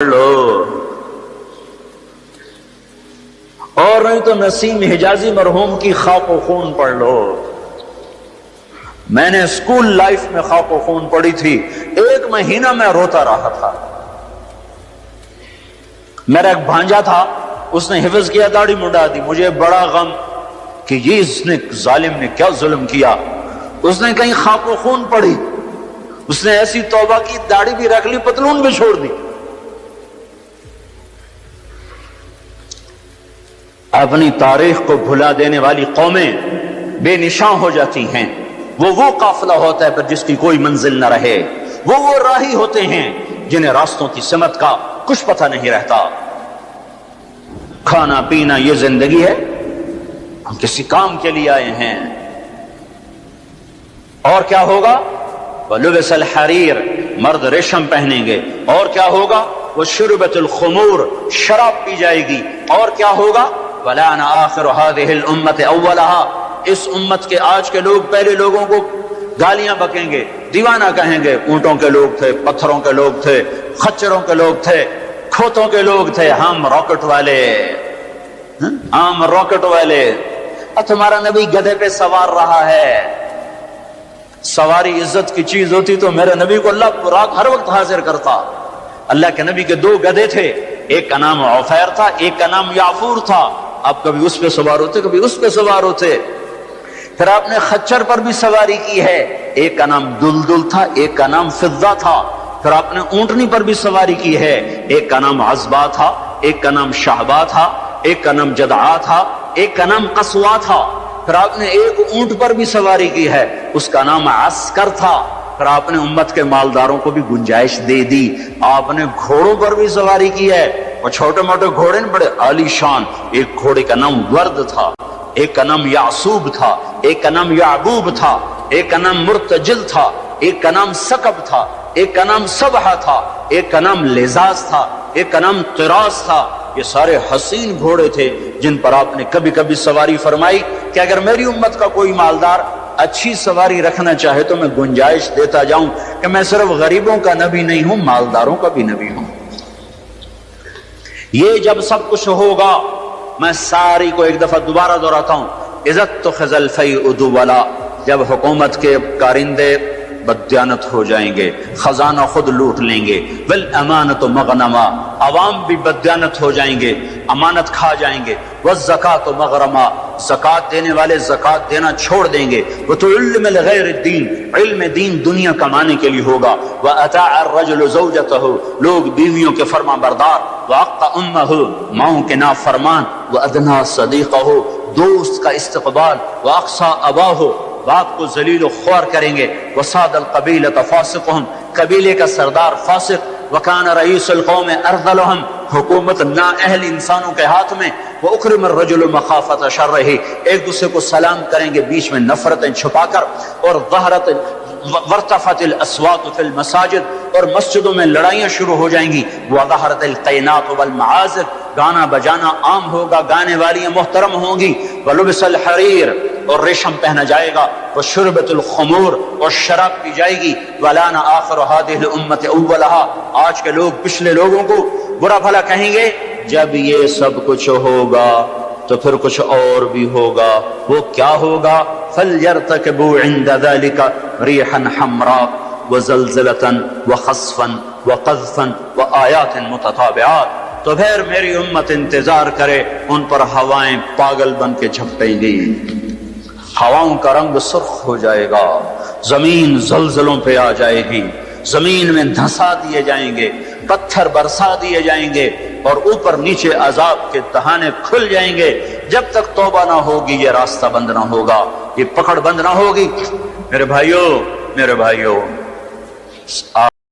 لو اور نہیں تو نسیم حجازی مرحوم کی خاک و خون پڑھ لو. میں نے اسکول لائف میں خاک و خون پڑھی تھی، 1 مہینہ میں روتا رہا تھا. میرا ایک بھانجا تھا، اس نے حفظ کیا، داڑھی منڈا دی. مجھے بڑا غم کہ یہ اس نے ظالم نے کیا ظلم کیا. اس نے کہیں خاک و خون پڑھی، اس نے ایسی توبہ کی، داڑھی بھی رکھ لی، پتلون بھی چھوڑ دی. اپنی تاریخ کو بھلا دینے والی قومیں بے نشاں ہو جاتی ہیں. وہ قافلہ ہوتا ہے پر جس کی کوئی منزل نہ رہے. وہ راہی ہوتے ہیں جنہیں راستوں کی سمت کا کچھ پتہ نہیں رہتا. کھانا پینا یہ زندگی ہے، ہم کسی کام کے لیے آئے ہیں. اور کیا ہوگا؟ وَلُبِسَ الْحَرِيرُ، مرد ریشم پہنیں گے. اور کیا ہوگا؟ وَشُرِبَتِ الْخُمُورُ، شراب پی جائے گی. اور کیا ہوگا؟ وَلَعَنَ آخِرُ هَذِهِ الْأُمَّةِ أَوَّلَهَا، اس امت کے آج کے لوگ پہلے لوگوں کو گالیاں بکیں گے، دیوانہ کہیں گے. اونٹوں کے لوگ تھے، پتھروں کے لوگ تھے، خچروں کے لوگ تھے، کھوتوں کے لوگ تھے. ہم راکٹ والے، ہم راکٹ والے. اور تمہارا نبی گدھے پہ سوار رہا ہے. سواری عزت کی چیز ہوتی تو میرے نبی کو اللہ رات ہر وقت حاضر کرتا. اللہ کے نبی کے 2 گدھے تھے، ایک کا نام عفیر تھا، ایک کا نام یعفور تھا. آپ کبھی اس پہ سوار ہوتے، کبھی اس پہ سوار ہوتے. پھر آپ نے خچر پر بھی سواری کی ہے، ایک کا نام دلدل تھا، ایک کا نام فضہ تھا. پھر آپ نے اونٹنی پر بھی سواری کی ہے، ایک کا نام عزبا تھا، ایک کا نام شہبا تھا، ایک کا نام جدعا تھا، ایک کا نام قصوا تھا. پھر آپ نے ایک اونٹ پر بھی سواری کی ہے، اس کا نام عسکر تھا. پھر آپ نے امت کے مالداروں کو بھی گنجائش دے دی. آپ نے گھوڑوں پر بھی سواری کی ہے، اور چھوٹے موٹے گھوڑے بڑے عالی شان. ایک گھوڑے کا نام ورد تھا، ایک کا نام یعصوب تھا، ایک کا نام یعبوب تھا، ایک کا نام مرتجل تھا، ایک کا نام سکب تھا، ایک کا نام سبحہ تھا، ایک کا نام لزاز تھا، ایک کا نام طراز تھا. یہ سارے حسین گھوڑے تھے جن پر آپ نے کبھی کبھی سواری فرمائی کہ اگر میری امت کا کوئی مالدار اچھی سواری رکھنا چاہے تو میں گنجائش دیتا جاؤں کہ میں صرف غریبوں کا نبی نہیں ہوں، مالداروں کا بھی نبی ہوں. یہ جب سب کچھ ہوگا، میں ساری کو ایک دفعہ دوبارہ دہراتا ہوں. عزت تو خزل فی ادو والا، جب حکومت کے کارندے بددیانت ہو جائیں گے، خزانہ خود لوٹ لیں گے. والامانۃ مغنما، عوام بھی بددیانت ہو جائیں گے، امانت کھا جائیں گے. والزکاۃ مغرما، زکات دینے والے زکات دینا چھوڑ دیں گے. وتعلم لغیر الدین، علم دین دنیا کمانے کے لیے ہوگا. واطاع الرجل زوجته، لوگ بیویوں کے فرما بردار. واقطع امہ، ماؤں کے نافرمان. وادنى صدیقہ، دوست کا استقبال. واقصى اباہ، باپ کو ذلیل و خوار کریں گے. وصاد القبیلۃ فاسقهم، قبیلے کا سردار فاسق. وکان رئیس القوم ارذلهم، حکومت نااہل انسانوں کے ہاتھ میں. واکرم الرجل مخافۃ شرہ، ایک دوسرے کو سلام کریں گے بیچ میں نفرتیں چھپا کر. اور وارتفعت الاصوات فی المساجد، اور مسجدوں میں لڑائیاں شروع ہو جائیں گی. وظہرت القینات والمعازف، گانا بجانا عام ہوگا، گانے والیاں محترم ہوں گی. ولبس الحریر، اور ریشم پہنا جائے گا. وشربت الخمور، اور شراب پی جائے گی. ولعن آخر هذه الامة اولها، آج کے لوگ پچھلے لوگوں کو برا بھلا کہیں گے. جب یہ سب کچھ ہوگا تو پھر کچھ اور بھی ہوگا. وہ کیا ہوگا؟ فَلْيَرْتَكِبُوا عِنْدَ ذَلِكَ رِيحًا حَمْرَاءَ وَزَلْزَلَةً وَخَسْفًا وَقَذْفًا وَآيَاتٍ مُتَتَابِعَاتٍ. تو پھر میری امت انتظار کرے، ان پر ہوائیں پاگل بن کے جھپٹیں گی. ہواؤں کا رنگ سرخ ہو جائے گا، زمین زلزلوں پہ آ جائے گی، زمین میں دھسا دیے جائیں گے، پتھر برسا دیے جائیں گے، اور اوپر نیچے عذاب کے دہانے کھل جائیں گے. جب تک توبہ نہ ہوگی یہ راستہ بند نہ ہوگا، یہ پکڑ بند نہ ہوگی. میرے بھائیوں،